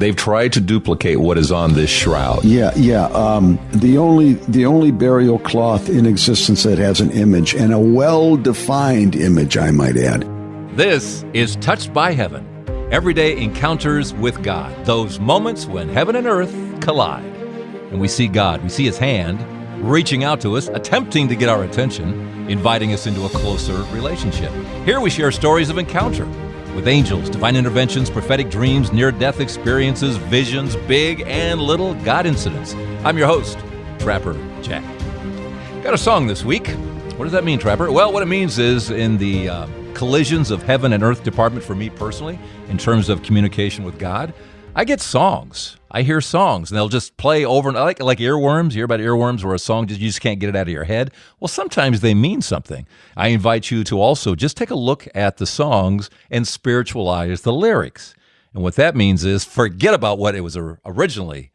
they've tried to duplicate what is on this shroud. Yeah. The only burial cloth in existence that has an image, and a well-defined image, I might add. This is Touched by Heaven. Everyday encounters with God. Those moments when heaven and earth collide. And we see God. We see His hand reaching out to us, attempting to get our attention, inviting us into a closer relationship. Here we share stories of encounter with angels, divine interventions, prophetic dreams, near-death experiences, visions, big and little God incidents. I'm your host, Trapper Jack. Got a song this week. What does that mean, Trapper? Well, what it means is in the collisions of heaven and earth department for me personally, in terms of communication with God, I get songs. I hear songs, and they'll just play over and like earworms. You hear about earworms where a song, you just can't get it out of your head? Well, sometimes they mean something. I invite you to also just take a look at the songs and spiritualize the lyrics. And what that means is forget about what it was originally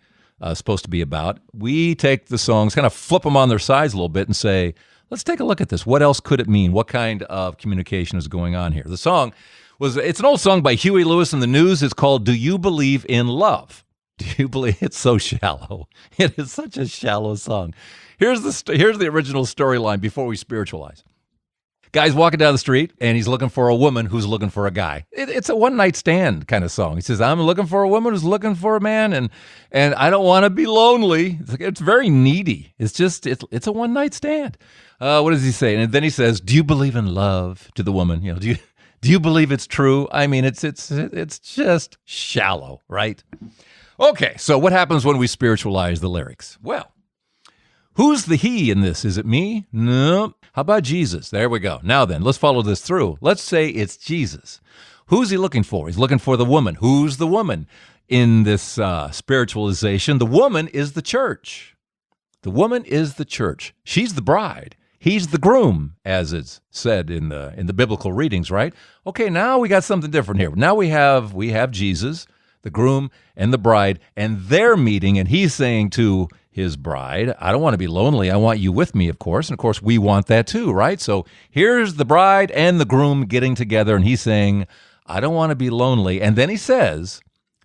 supposed to be about. We take the songs, kind of flip them on their sides a little bit and say, let's take a look at this. What else could it mean? What kind of communication is going on here? The song it's an old song by Huey Lewis and the News. It's called Do You Believe in Love? Do you believe? It's so shallow. It is such a shallow song. Here's the original storyline before we spiritualize. Guy's walking down the street, and he's looking for a woman who's looking for a guy. It's a one-night stand kind of song. He says, I'm looking for a woman who's looking for a man, and I don't want to be lonely. It's very needy. It's a one-night stand. What does he say? And then he says, do you believe in love to the woman? Do you believe it's true? I mean, it's just shallow, right? Okay, so what happens when we spiritualize the lyrics? Well, who's the he in this? Is it me? No. How about Jesus? There we go. Now then, let's follow this through. Let's say it's Jesus. Who's he looking for? He's looking for the woman. Who's the woman in this spiritualization? The woman is the church. The woman is the church. She's the bride. He's the groom, as it's said in the biblical readings, right? Okay, now we got something different here. Now we have Jesus, the groom, and the bride, and they're meeting, and he's saying to his bride, I don't want to be lonely. I want you with me, of course. And of course, we want that too, right? So here's the bride and the groom getting together, and he's saying, I don't want to be lonely. And then he says,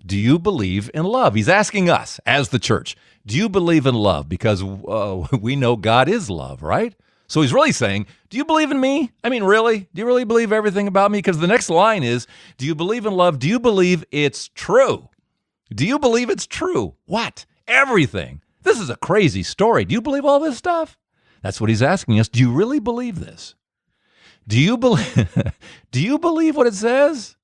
do you believe in love? He's asking us as the church, do you believe in love? Because we know God is love, right? So he's really saying, do you believe in me? I mean, really? Do you really believe everything about me? Because the next line is, do you believe in love? Do you believe it's true? Do you believe it's true? What? Everything. This is a crazy story. Do you believe all this stuff? That's what he's asking us. Do you really believe this? Do you believe what it says?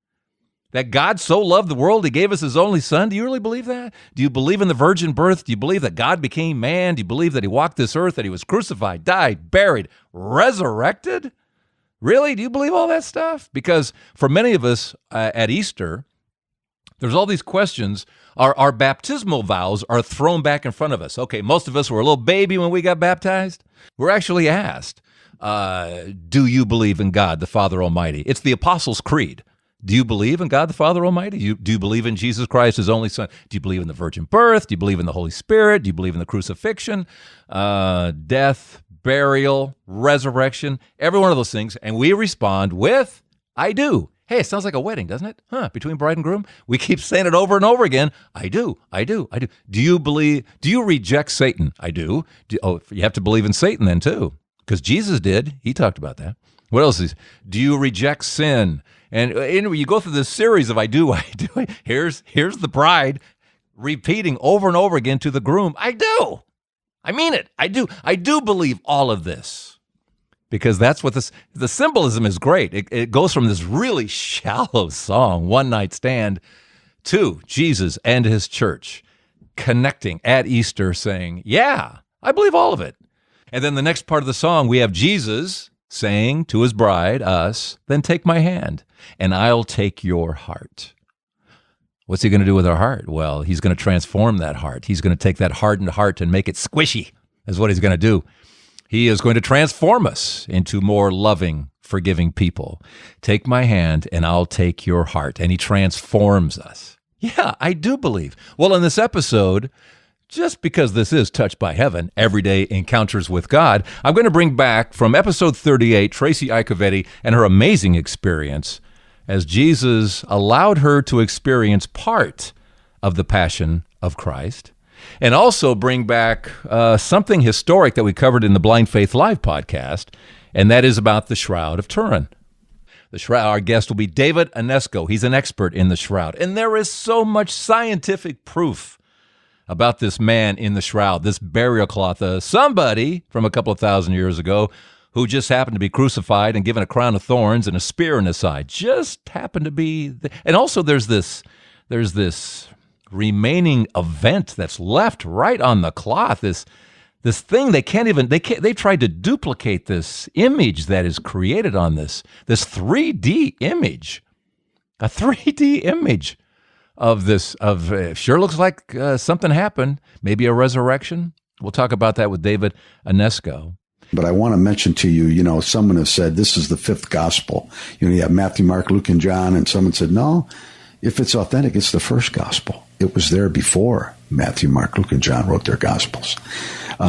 That God so loved the world, he gave us his only son? Do you really believe that? Do you believe in the virgin birth? Do you believe that God became man? Do you believe that he walked this earth, that he was crucified, died, buried, resurrected? Really? Do you believe all that stuff? Because for many of us at Easter, there's all these questions. Our baptismal vows are thrown back in front of us. Okay, most of us were a little baby when we got baptized. We're actually asked, do you believe in God, the Father Almighty? It's the Apostles' Creed. Do you believe in God the Father Almighty? Do you believe in Jesus Christ, his only Son? Do you believe in the virgin birth? Do you believe in the Holy Spirit? Do you believe in the crucifixion, death, burial, resurrection? Every one of those things. And we respond with, I do. Hey, it sounds like a wedding, doesn't it? Between bride and groom? We keep saying it over and over again. I do. Do you reject Satan? I do. You have to believe in Satan then too, because Jesus did. He talked about that. What else is? Do you reject sin? And you go through this series of I do. Here's the bride repeating over and over again to the groom, I do. I mean it. I do believe all of this. Because that's what the symbolism is great. It goes from this really shallow song, one night stand, to Jesus and his church connecting at Easter saying, yeah, I believe all of it. And then the next part of the song, we have Jesus saying to his bride, us, then take my hand, and I'll take your heart. What's he going to do with our heart? Well, he's going to transform that heart. He's going to take that hardened heart and make it squishy, is what he's going to do. He is going to transform us into more loving, forgiving people. Take my hand, and I'll take your heart. And he transforms us. Yeah, I do believe. Well, in this episode, just because this is Touched by Heaven, Everyday Encounters with God, I'm going to bring back from episode 38, Tracy Iaccovetti and her amazing experience as Jesus allowed her to experience part of the Passion of Christ, and also bring back something historic that we covered in the Blind Faith Live podcast, and that is about the Shroud of Turin. The Shroud, our guest will be David Onesko. He's an expert in the Shroud, and there is so much scientific proof about this man in the shroud, this burial cloth. Somebody from a couple of thousand years ago who just happened to be crucified and given a crown of thorns and a spear in his side, just happened to be. And also there's this remaining event that's left right on the cloth, this thing they tried to duplicate this image that is created on this 3D image, a 3D image of this, sure looks like something happened, maybe a resurrection. We'll talk about that with David Onesko. But I want to mention to you, someone has said this is the fifth gospel. You have Matthew, Mark, Luke, and John, and someone said, no, if it's authentic, it's the first gospel. It was there before Matthew, Mark, Luke, and John wrote their gospels.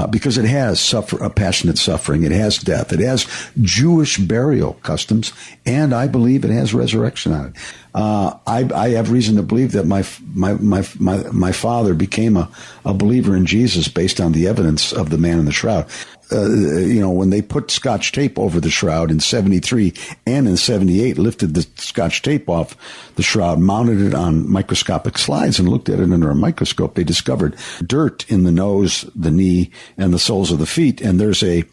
Because it has passionate suffering, it has death, it has Jewish burial customs, and I believe it has resurrection on it. I have reason to believe that my father became a believer in Jesus based on the evidence of the man in the shroud. When they put Scotch tape over the shroud in 73 and in 78, lifted the Scotch tape off the shroud, mounted it on microscopic slides and looked at it under a microscope, they discovered dirt in the nose, the knee, and the soles of the feet. And there's a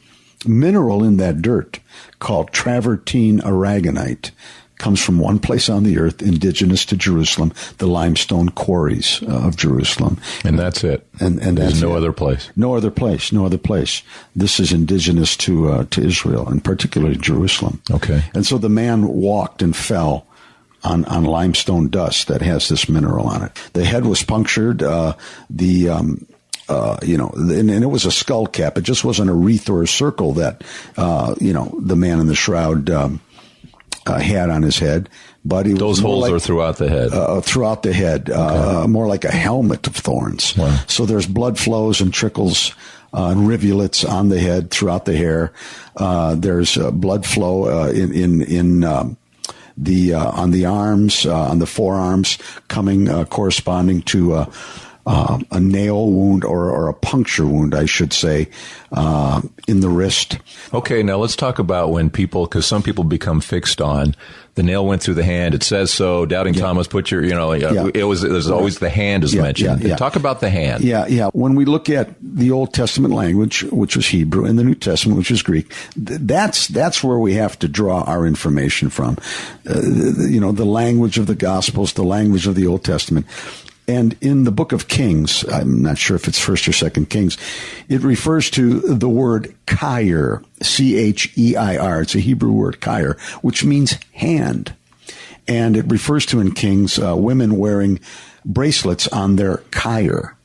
mineral in that dirt called travertine aragonite. Comes from one place on the earth, indigenous to Jerusalem, the limestone quarries of Jerusalem. And that's it. And there's no other place. No other place. This is indigenous to Israel, and particularly Jerusalem. Okay. And so the man walked and fell on limestone dust that has this mineral on it. The head was punctured. And it was a skull cap. It just wasn't a wreath or a circle that, the man in the shroud had on his head, but he those holes are throughout the head. Throughout the head, okay. More like a helmet of thorns. Wow. So there's blood flows and trickles and rivulets on the head, throughout the hair. There's blood flow on the arms, on the forearms, corresponding to a nail wound or a puncture wound, I should say, in the wrist. Okay, now let's talk about because some people become fixed on the nail went through the hand. It says so. Doubting Thomas, put your, there's always the hand is mentioned. Talk about the hand. Yeah. When we look at the Old Testament language, which was Hebrew, and the New Testament, which is Greek, that's where we have to draw our information from. The language of the Gospels, the language of the Old Testament. And in the book of Kings, I'm not sure if it's 1st or 2nd Kings, it refers to the word chair, Cheir. It's a Hebrew word, chair, which means hand. And it refers to in Kings women wearing bracelets on their chair.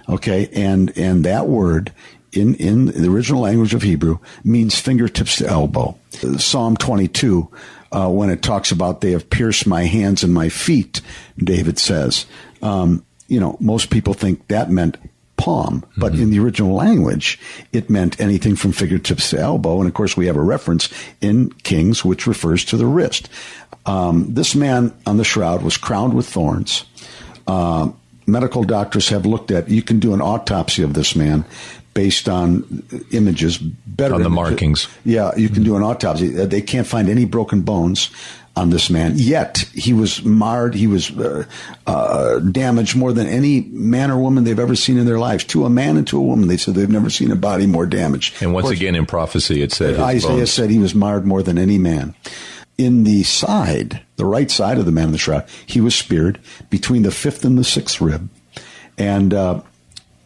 Okay, and that word in the original language of Hebrew means fingertips to elbow. Psalm 22, when it talks about they have pierced my hands and my feet, David says. Most people think that meant palm, but in the original language, it meant anything from fingertips to elbow. And of course, we have a reference in Kings, which refers to the wrist. This man on the shroud was crowned with thorns. Medical doctors have looked at, you can do an autopsy of this man based on images, better on the markings. Yeah, you can do an autopsy. They can't find any broken bones on this man. Yet he was marred. He was damaged more than any man or woman they've ever seen in their lives. To a man and to a woman, they said they've never seen a body more damaged. And once again, in prophecy, it said Isaiah said he was marred more than any man. In the side, the right side of the man in the shroud, he was speared between the 5th and the 6th rib. And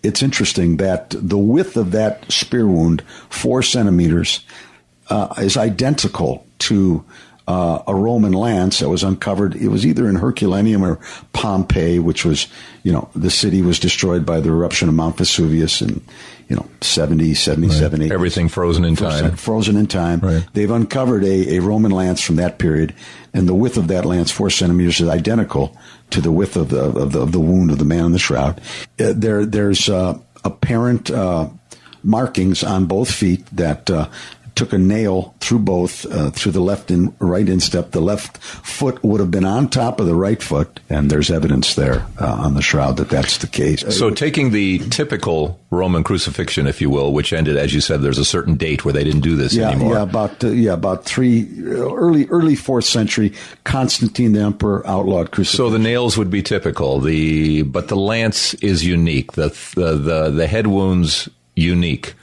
it's interesting that the width of that spear wound, 4 centimeters, is identical to a Roman lance that was uncovered. It was either in Herculaneum or Pompeii, which was, the city was destroyed by the eruption of Mount Vesuvius in, 77, right. Everything frozen in time. Frozen in time. Right. They've uncovered a Roman lance from that period, and the width of that lance, 4 centimeters, is identical to the width of the wound of the man in the shroud. There's apparent markings on both feet that took a nail through both, through the left and right instep. The left foot would have been on top of the right foot, and there's evidence there on the shroud that that's the case. So taking the typical Roman crucifixion, if you will, which ended, as you said, there's a certain date where they didn't do this anymore. About early 4th century, Constantine the Emperor outlawed crucifixion. So the nails would be typical. But the lance is unique. The head wounds. Unique.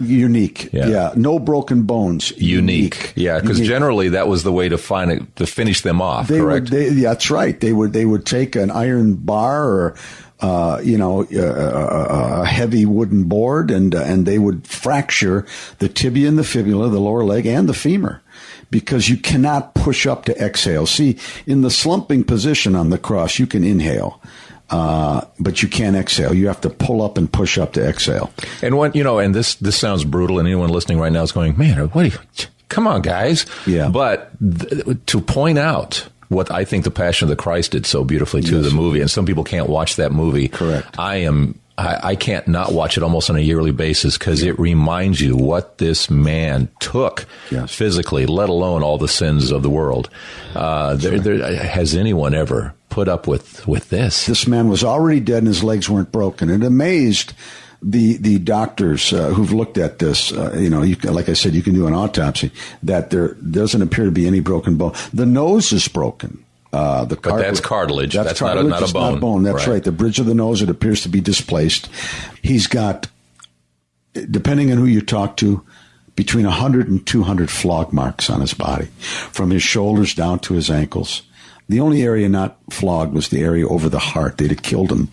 Yeah. No broken bones. Unique. Yeah, because generally that was the way to finish them off. Correct. That's right. They would take an iron bar or a heavy wooden board, and they would fracture the tibia and the fibula, the lower leg, and the femur, because you cannot push up to exhale. See, in the slumping position on the cross, you can inhale. But you can't exhale. You have to pull up and push up to exhale. And and this sounds brutal, and anyone listening right now is going, man, come on, guys. Yeah. But to point out what I think the Passion of the Christ did so beautifully to the movie, and some people can't watch that movie. Correct. I can't not watch it almost on a yearly basis, because it reminds you what this man took physically, let alone all the sins of the world. Has anyone ever put up with this? This man was already dead and his legs weren't broken. It amazed the doctors who've looked at this. Like I said, you can do an autopsy, that there doesn't appear to be any broken bone. The nose is broken. But that's cartilage. That's cartilage. Not a bone. Not bone. That's right. The bridge of the nose, it appears to be displaced. He's got, depending on who you talk to, between 100 and 200 flog marks on his body, from his shoulders down to his ankles. The only area not flogged was the area over the heart. They'd have killed him.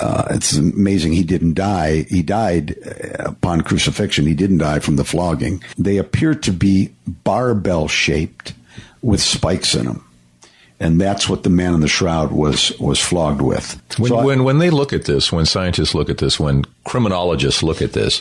It's amazing he didn't die. He died upon crucifixion. He didn't die from the flogging. They appear to be barbell shaped with spikes in them. And that's what the man in the shroud was flogged with. When they look at this, when scientists look at this, when criminologists look at this,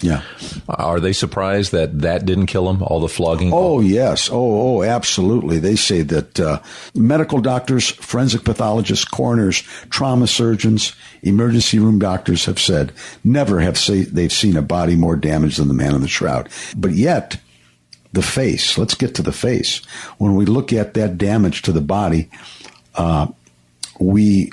are they surprised that didn't kill him, all the flogging? Oh, yes. Oh, absolutely. They say that medical doctors, forensic pathologists, coroners, trauma surgeons, emergency room doctors have said never have they've seen a body more damaged than the man in the shroud. But yet, the face. Let's get to the face. When we look at that damage to the body, we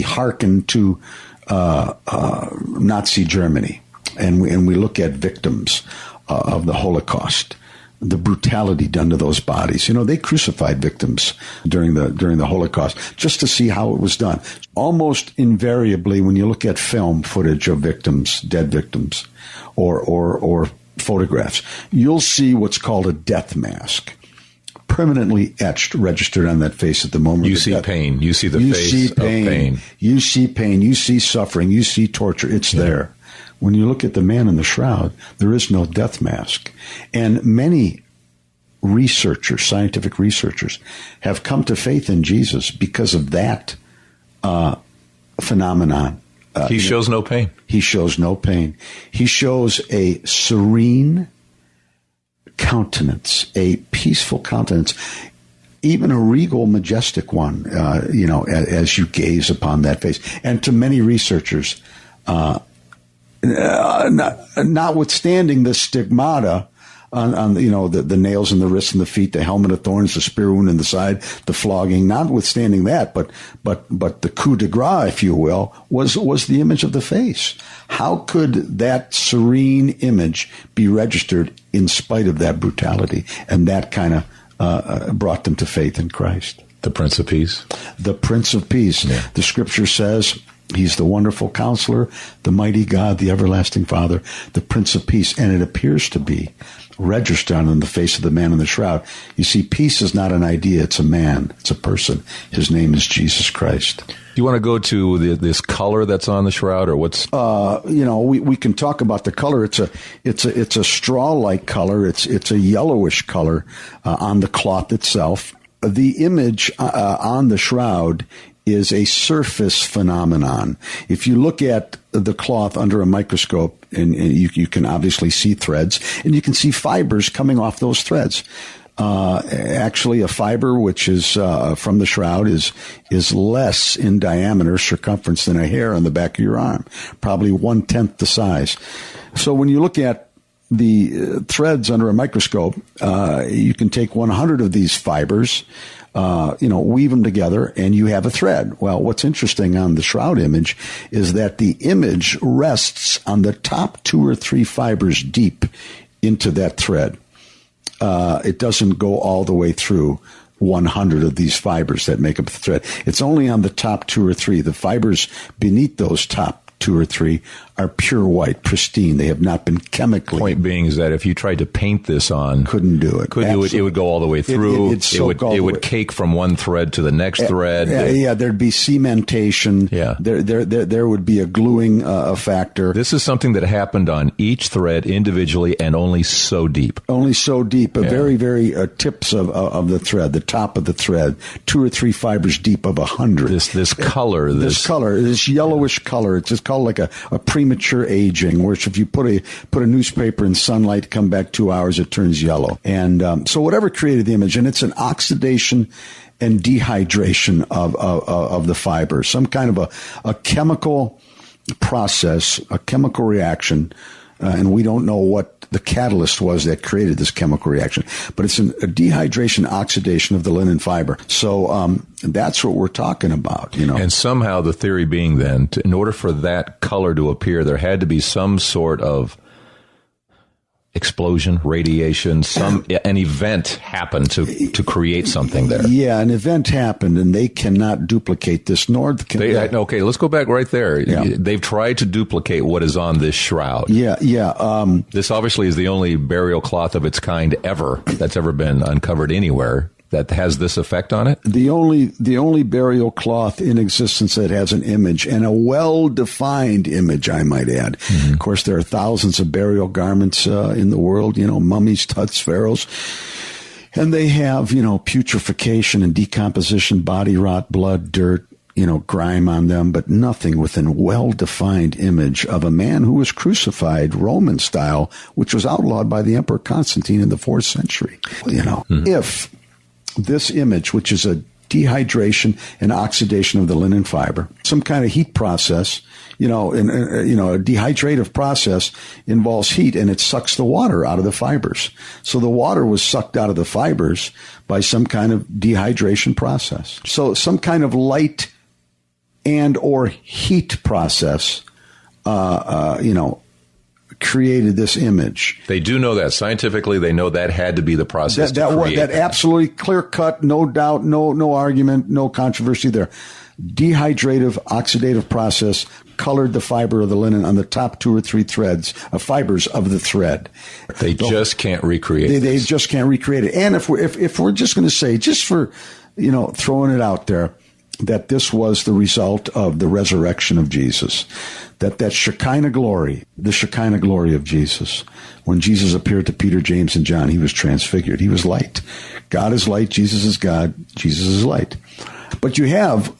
hearken to Nazi Germany, and we look at victims of the Holocaust, the brutality done to those bodies. They crucified victims during the Holocaust just to see how it was done. Almost invariably, when you look at film footage of victims, dead victims, or photographs, you'll see what's called a death mask, permanently etched, registered on that face at the moment. You see pain. You see the face of pain. You see pain. You see suffering. You see torture. It's there. When you look at the man in the shroud, there is no death mask. And many researchers, scientific researchers, have come to faith in Jesus because of that phenomenon. He shows no pain. He shows no pain. He shows a serene countenance, a peaceful countenance, even a regal, majestic one, as you gaze upon that face. And to many researchers, notwithstanding the stigmata on the nails in the wrists and the feet, the helmet of thorns, the spear wound in the side, the flogging, notwithstanding that, but the coup de grace, if you will, was the image of the face. How could that serene image be registered in spite of that brutality? And that kind of brought them to faith in Christ. The Prince of Peace. The Prince of Peace. Yeah. The Scripture says He's the wonderful Counselor, the mighty God, the everlasting Father, the Prince of Peace. And it appears to be registered on the face of the man in the shroud. You see, peace is not an idea. It's a man. It's a person. His name is Jesus Christ. Do you want to go to this color that's on the shroud, or what's? We can talk about the color. It's a straw-like color. It's a yellowish color on the cloth itself. The image on the shroud is a surface phenomenon. If you look at the cloth under a microscope, and you can obviously see threads, and you can see fibers coming off those threads. Actually, a fiber which is from the shroud is less in diameter, circumference, than a hair on the back of your arm, probably 1/10 the size. So when you look at threads under a microscope, you can take 100 of these fibers, weave them together, and you have a thread. Well, what's interesting on the shroud image is that the image rests on the top 2 or 3 fibers deep into that thread. It doesn't go all the way through 100 of these fibers that make up the thread. It's only on the top 2 or 3. The fibers beneath those top 2 or 3 are pure white, pristine. They have not been chemically. Point being is that if you tried to paint this on, couldn't do it. It would go all the way through. It would cake from one thread to the next thread. There'd be cementation. Yeah, there would be a gluing factor. This is something that happened on each thread individually and only so deep. Only so deep. Very, very tips of the thread, the top of the thread, 2 or 3 fibers deep of 100. This color, this yellowish color. It's just called like a premature aging, which if you put a newspaper in sunlight, come back 2 hours, it turns yellow. And so whatever created the image, and it's an oxidation and dehydration of the fiber, some kind of a chemical process, a chemical reaction, and we don't know what the catalyst was that created this chemical reaction, but it's a dehydration, oxidation of the linen fiber. So that's what we're talking about, And somehow the theory being then, in order for that color to appear, there had to be some sort of explosion, radiation, an event happened to create something there. Yeah, an event happened, and they cannot duplicate this, nor can they. Okay, let's go back right there. Yeah. They've tried to duplicate what is on this shroud. Yeah. This obviously is the only burial cloth of its kind ever that's ever been uncovered anywhere that has this effect on it? The only burial cloth in existence that has an image, and a well-defined image, I might add. Mm-hmm. Of course, there are thousands of burial garments in the world, mummies, tuts, pharaohs. And they have, putrefaction and decomposition, body rot, blood, dirt, grime on them, but nothing within a well-defined image of a man who was crucified Roman style, which was outlawed by the Emperor Constantine in the 4th century. Mm-hmm. If this image, which is a dehydration and oxidation of the linen fiber, some kind of heat process, a dehydrative process involves heat, and it sucks the water out of the fibers. So the water was sucked out of the fibers by some kind of dehydration process. So some kind of light and or heat process, created this image. They do know that. Scientifically, they know that had to be the process to create that. Absolutely clear-cut, no doubt, no argument, no controversy there. Dehydrative, oxidative process colored the fiber of the linen on the top 2 or 3 threads, fibers of the thread. They just can't recreate it. They just can't recreate it. And if we're just going to say, just for, throwing it out there, that this was the result of the resurrection of Jesus, that Shekinah glory, the Shekinah glory of Jesus. When Jesus appeared to Peter, James, and John, he was transfigured. He was light. God is light. Jesus is God. Jesus is light. But you have,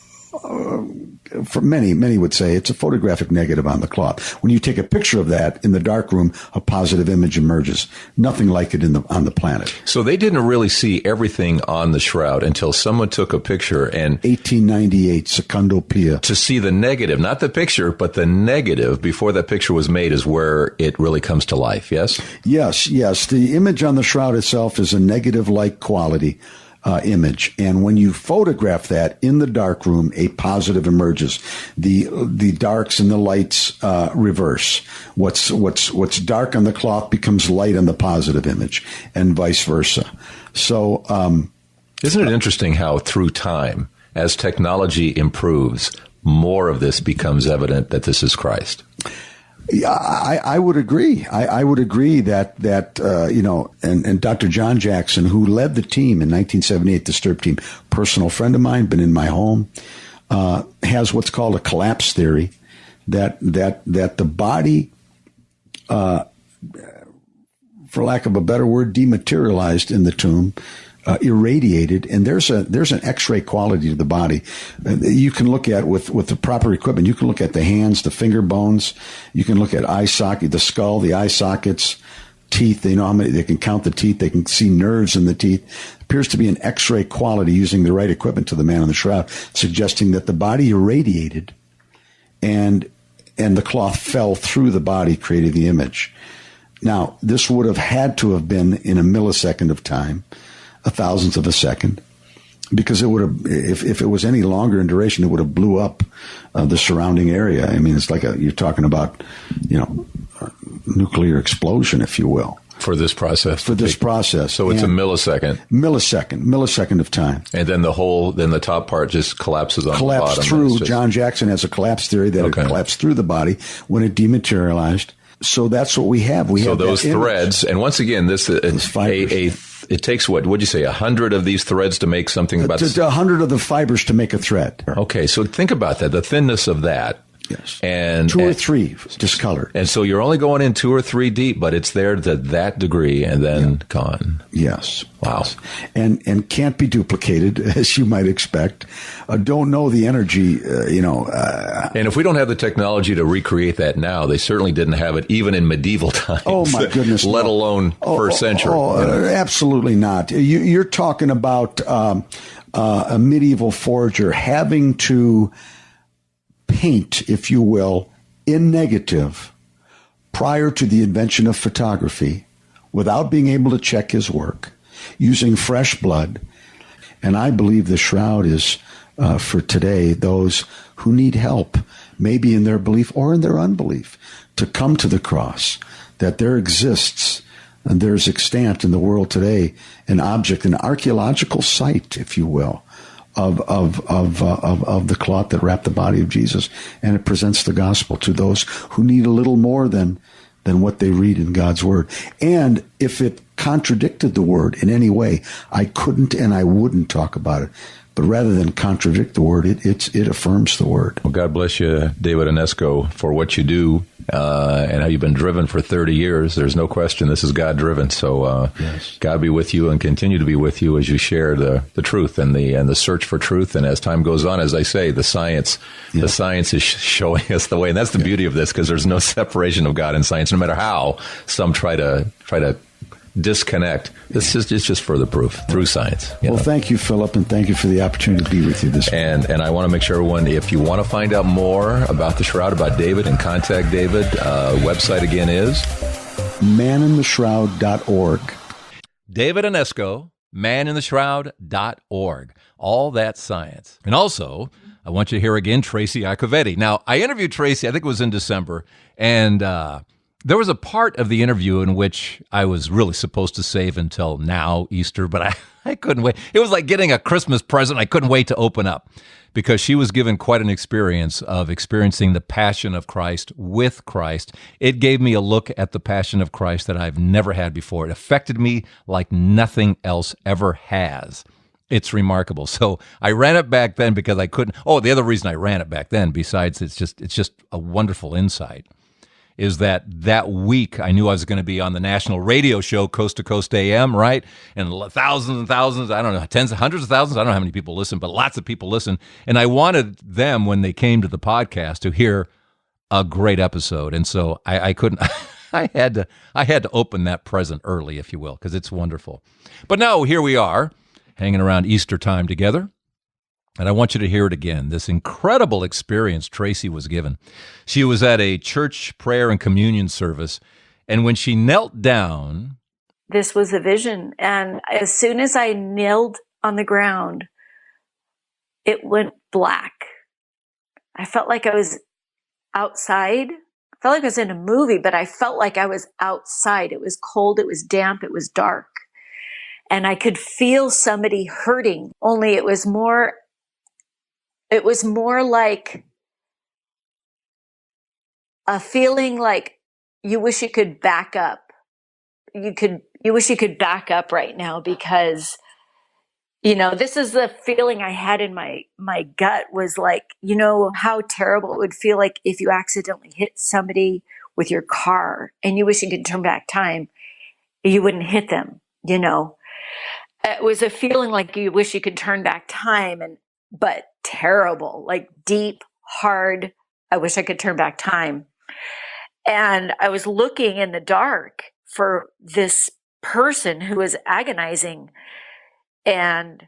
for many would say, it's a photographic negative on the cloth. When you take a picture of that in the dark room, a positive image emerges. Nothing like it on the planet. So they didn't really see everything on the shroud until someone took a picture and 1898, Secundo Pia. To see the negative, not the picture, but the negative before that picture was made is where it really comes to life, yes? Yes. The image on the shroud itself is a negative-like quality. Image, and when you photograph that in the dark room, a positive emerges. The darks and the lights reverse. What's dark on the cloth becomes light on the positive image, and vice versa. So, isn't it interesting how through time, as technology improves, more of this becomes evident that this is Christ? Yeah, I would agree. I would agree that and Dr. John Jackson, who led the team in 1978, the STIRP team, personal friend of mine, been in my home, has what's called a collapse theory, that the body, for lack of a better word, dematerialized in the tomb, irradiated, and there's an X-ray quality to the body. You can look at with the proper equipment. You can look at the hands, the finger bones. You can look at eye socket, the skull, the eye sockets, teeth. They know how many. They can count the teeth. They can see nerves in the teeth. Appears to be an X-ray quality using the right equipment to the man on the shroud, suggesting that the body irradiated, and the cloth fell through the body, creating the image. Now, this would have had to have been in a millisecond of time, a thousandth of a second, because it would have, if it was any longer in duration, it would have blew up the surrounding area. I mean, it's like you're talking about, a nuclear explosion, if you will. For this process. So it's a millisecond. Millisecond of time. And then the top part just collapses on the bottom. Collapsed through. John Jackson has a collapse theory that it collapsed through the body when it dematerialized. So that's what we have. So those threads, and once again, it takes what? Would you say 100 of these threads to make something about 100 of the fibers to make a thread? Okay, so think about that. The thinness of that. Yes. And 2 or 3 discolored. And so you're only going in 2 or 3 deep, but it's there to that degree and then gone. Yes. Wow. Yes. And can't be duplicated, as you might expect. Don't know the energy, And if we don't have the technology to recreate that now, they certainly didn't have it even in medieval times. Oh, my goodness. Let alone first century. Absolutely not. You're talking about a medieval forager having to paint, if you will, in negative prior to the invention of photography without being able to check his work, using fresh blood. And I believe the shroud is for today, those who need help, maybe in their belief or in their unbelief, to come to the cross, that there exists and there's extant in the world today an object, an archaeological site, if you will, of the cloth that wrapped the body of Jesus, and it presents the gospel to those who need a little more than what they read in God's word. And if it contradicted the word in any way, I couldn't and I wouldn't talk about it. But rather than contradict the word, it affirms the word. Well, God bless you, David Onesko, for what you do and how you've been driven for 30 years. There's no question this is God-driven. So yes. God be with you and continue to be with you as you share the truth and the search for truth. And as time goes on, as I say, the science is showing us the way. And that's the beauty of this, because there's no separation of God and science, no matter how some try to disconnect. It's just further proof through science. Well, thank you, Philip, and thank you for the opportunity to be with you this morning. And I want to make sure everyone, if you want to find out more about the Shroud, about David, and contact David, website again is manintheshroud.org. David Onesko, manintheshroud.org. All that science. And also, I want you to hear again Tracy Iacovetti. Now, I interviewed Tracy, I think it was in December, and there was a part of the interview in which I was really supposed to save until now, Easter, but I couldn't wait. It was like getting a Christmas present. I couldn't wait to open up, because she was given quite an experience of experiencing the passion of Christ with Christ. It gave me a look at the passion of Christ that I've never had before. It affected me like nothing else ever has. It's remarkable. So I ran it back then because I couldn't. Oh, the other reason I ran it back then, besides it's just a wonderful insight, is that week I knew I was going to be on the national radio show, Coast to Coast AM, right? And thousands and thousands, I don't know, hundreds of thousands, I don't know how many people listen, but lots of people listen. And I wanted them, when they came to the podcast, to hear a great episode. And so I couldn't, I had to open that present early, if you will, because it's wonderful. But now here we are, hanging around Easter time together. And I want you to hear it again, this incredible experience Tracy was given. She was at a church prayer and communion service, and when she knelt down... This was a vision, and as soon as I knelt on the ground, it went black. I felt like I was outside. I felt like I was in a movie, but I felt like I was outside. It was cold, it was damp, it was dark. And I could feel somebody hurting, only it was more like a feeling like you wish you could back up. You wish you could back up right now, because, this is the feeling I had in my gut, was like, how terrible it would feel like if you accidentally hit somebody with your car and you wish you could turn back time, you wouldn't hit them, It was a feeling like you wish you could turn back time, but terrible, like deep, hard, I wish I could turn back time. And I was looking in the dark for this person who was agonizing. And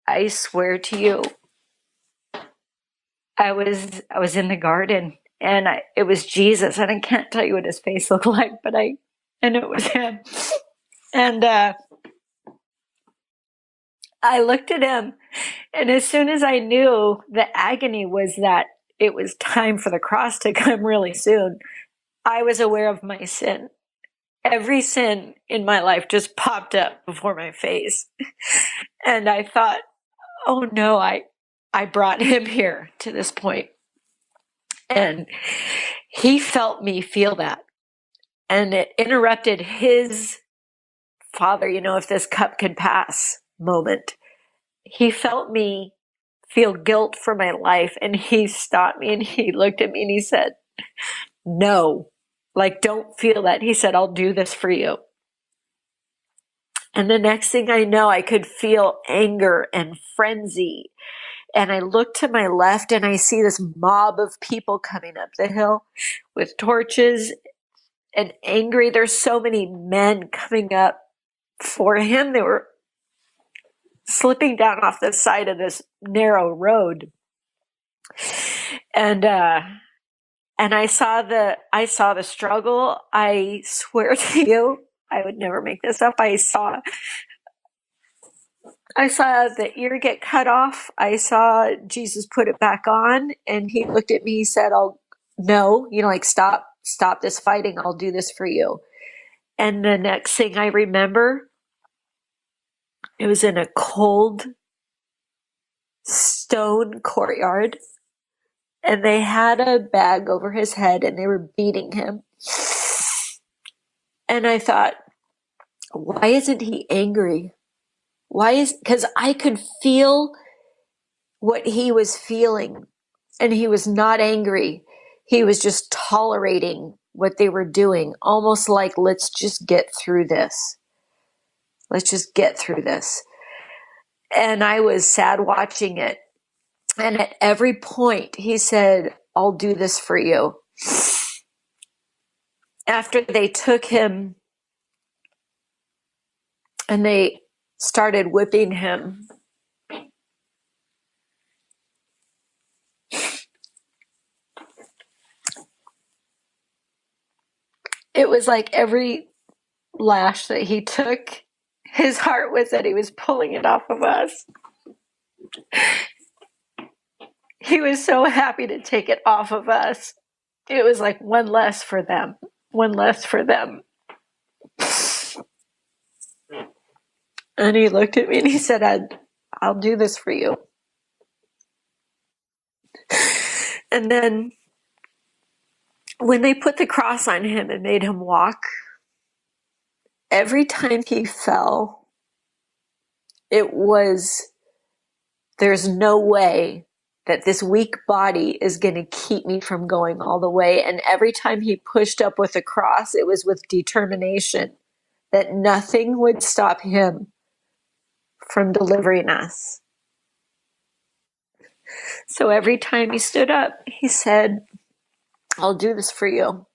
I swear to you, I was in the garden, and it was Jesus, and I can't tell you what his face looked like, and it was him. And I looked at him, and as soon as I knew the agony was that it was time for the cross to come really soon, I was aware of my sin. Every sin in my life just popped up before my face. And I thought, oh no, I brought him here to this point. And he felt me feel that. And it interrupted his Father, if this cup could pass moment. He felt me feel guilt for my life, and he stopped me and he looked at me and he said, no, don't feel that. He said, I'll do this for you. And the next thing I know, I could feel anger and frenzy. And I look to my left and I see this mob of people coming up the hill with torches and angry. There's so many men coming up for him. They were slipping down off the side of this narrow road. And I saw the struggle. I swear to you, I would never make this up. I saw the ear get cut off. I saw Jesus put it back on, and he looked at me. He said, stop this fighting. I'll do this for you. And the next thing I remember, it was in a cold stone courtyard, and they had a bag over his head and they were beating him. And I thought, why isn't he angry? Because I could feel what he was feeling, and he was not angry. He was just tolerating what they were doing, almost like, let's just get through this. Let's just get through this. And I was sad watching it. And at every point, he said, I'll do this for you. After they took him and they started whipping him, it was like every lash that he took, his heart was that he was pulling it off of us. He was so happy to take it off of us. It was like one less for them. One less for them. And he looked at me and he said, I'll do this for you. And then when they put the cross on him and made him walk, every time he fell, there's no way that this weak body is going to keep me from going all the way. And every time he pushed up with the cross, it was with determination that nothing would stop him from delivering us. So every time he stood up, he said, I'll do this for you.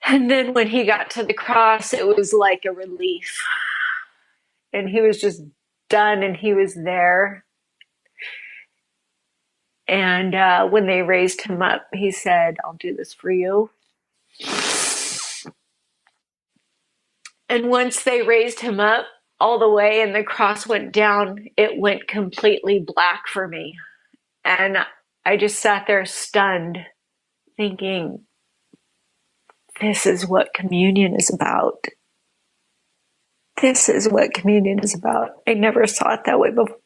And then when he got to the cross, it was like a relief. And he was just done, and he was there. And when they raised him up, he said, I'll do this for you. And once they raised him up all the way and the cross went down, it went completely black for me. And I just sat there stunned, thinking, this is what communion is about. This is what communion is about. I never saw it that way before.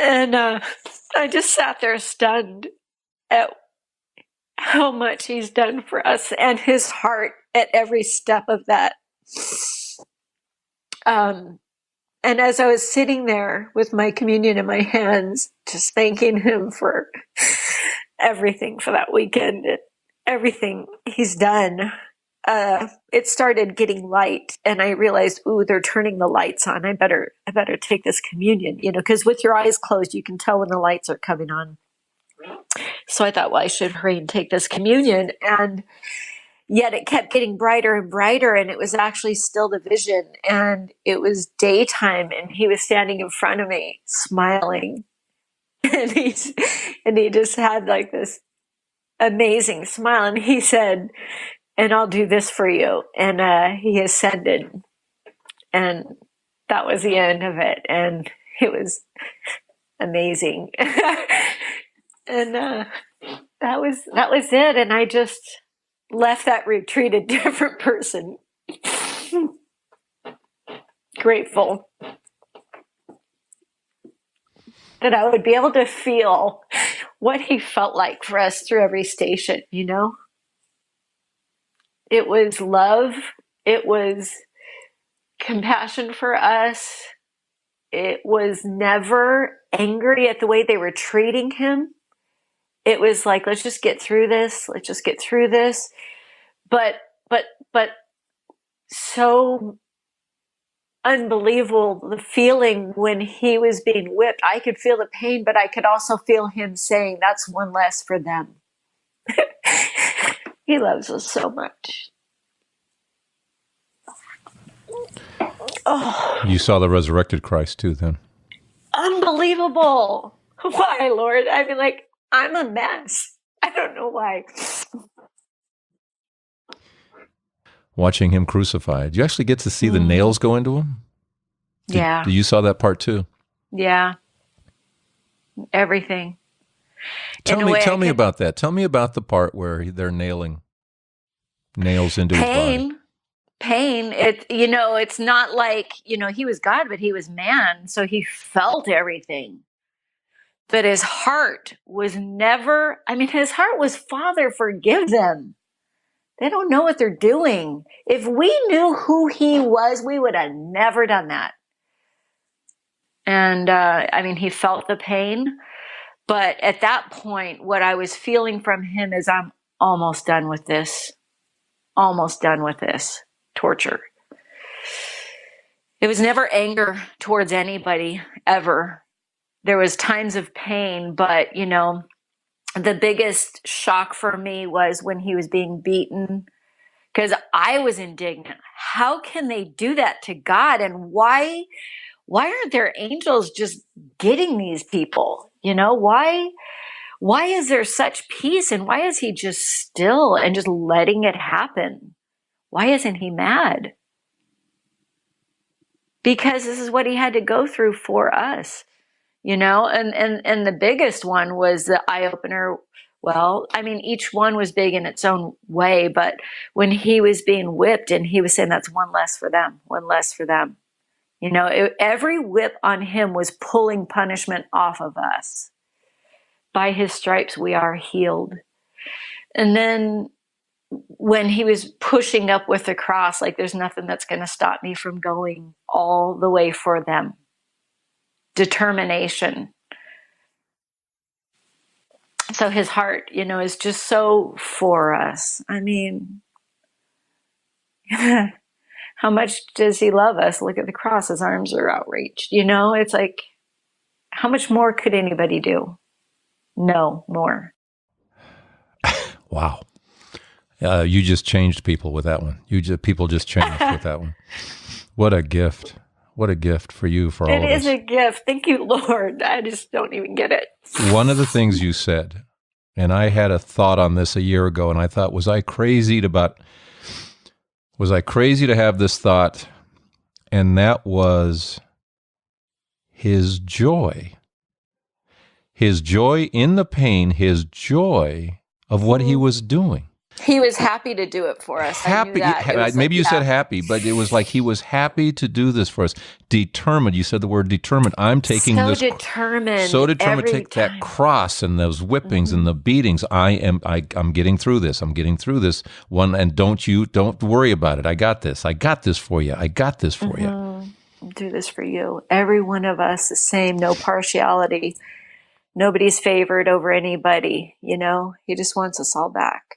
And I just sat there stunned at how much he's done for us and his heart at every step of that. And as I was sitting there with my communion in my hands, just thanking him for everything for that weekend, everything he's done, it started getting light, and I realized, ooh, they're turning the lights on. I better take this communion, because with your eyes closed, you can tell when the lights are coming on. So I thought, well, I should hurry and take this communion. And yet it kept getting brighter and brighter, and it was actually still the vision. And it was daytime, and he was standing in front of me, smiling. And he just had like this amazing smile, and he said, "And I'll do this for you." And he ascended, and that was the end of it. And it was amazing. And that was it. And I just left that retreat a different person. Grateful that I would be able to feel what he felt like for us through every station, you know? It was love. It was compassion for us. It was never angry at the way they were treating him. It was like, let's just get through this. Let's just get through this. But so unbelievable, the feeling when he was being whipped. I could feel the pain, but I could also feel him saying, that's one less for them. He loves us so much. Oh, You saw the resurrected Christ too, then. unbelievable. Why, Lord? I mean, like, I'm a mess. I don't know why. Watching him crucified. You actually get to see the nails go into him? Yeah. You saw that part too? Yeah. Everything. Tell me about that. Tell me about the part where they're nailing nails into his body. Pain. It's not like, he was God, but he was man. So he felt everything. But his heart was never, his heart was, Father, forgive them. They don't know what they're doing. If we knew who he was, we would have never done that. And, he felt the pain. But at that point, what I was feeling from him is, I'm almost done with this. Almost done with this torture. It was never anger towards anybody, ever. There was times of pain, but, the biggest shock for me was when he was being beaten, because I was indignant. How can they do that to God? And why aren't there angels just getting these people? Why is there such peace? And why is he just still and just letting it happen? Why isn't he mad? Because this is what he had to go through for us. And the biggest one was the eye-opener. Well, each one was big in its own way, but when he was being whipped and he was saying, that's one less for them, one less for them. Every whip on him was pulling punishment off of us. By his stripes, we are healed. And then when he was pushing up with the cross, like there's nothing that's going to stop me from going all the way for them. Determination. So his heart, is just so for us. How much does he love us? Look at the cross. His arms are outreached. It's like, how much more could anybody do? No more. Wow. You just changed people with that one. People just changed with that one. What a gift. What a gift for you, for all of us. It is a gift. Thank you, Lord. I just don't even get it. One of the things you said, and I had a thought on this a year ago, and I thought, was I crazy to have this thought? And that was his joy. His joy in the pain, his joy of what he was doing. He was happy to do it for us. Happy. Maybe you said happy, but it was like he was happy to do this for us. Determined. You said the word determined. I'm taking this. So determined to take that cross and those whippings and the beatings. I'm getting through this. I'm getting through this one. And don't worry about it. I got this. I got this for you. I got this for you. I'll do this for you. Every one of us the same. No partiality. Nobody's favored over anybody. He just wants us all back.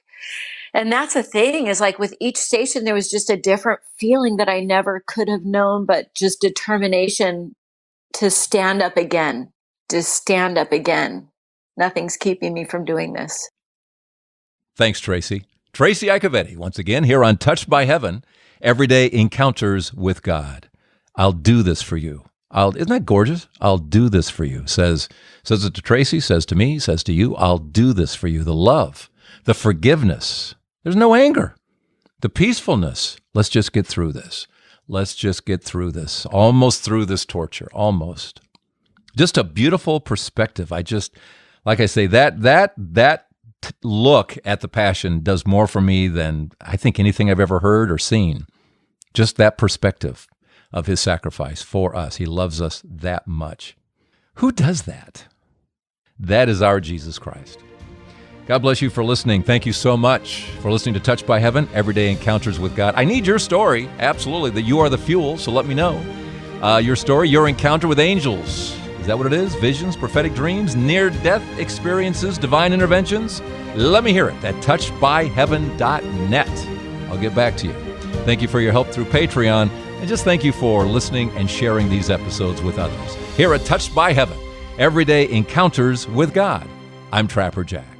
And that's the thing, is like with each station, there was just a different feeling that I never could have known, but just determination to stand up again, Nothing's keeping me from doing this. Thanks, Tracy. Tracy Iacovetti, once again, here on Touched by Heaven, Everyday Encounters with God. I'll do this for you. Isn't that gorgeous? I'll do this for you. Says it to Tracy, says to me, says to you, I'll do this for you. The love, the forgiveness. There's no anger. The peacefulness. Let's just get through this. Let's just get through this. Almost through this torture. Almost. Just a beautiful perspective. Like I say, that look at the Passion does more for me than I think anything I've ever heard or seen. Just that perspective of his sacrifice for us. He loves us that much. Who does that? That is our Jesus Christ. God bless you for listening. Thank you so much for listening to Touched by Heaven, Everyday Encounters with God. I need your story, absolutely, that you are the fuel, so let me know. Your story, your encounter with angels. Is that what it is? Visions, prophetic dreams, near-death experiences, divine interventions? Let me hear it at touchedbyheaven.net. I'll get back to you. Thank you for your help through Patreon, and just thank you for listening and sharing these episodes with others. Here at Touched by Heaven, Everyday Encounters with God, I'm Trapper Jack.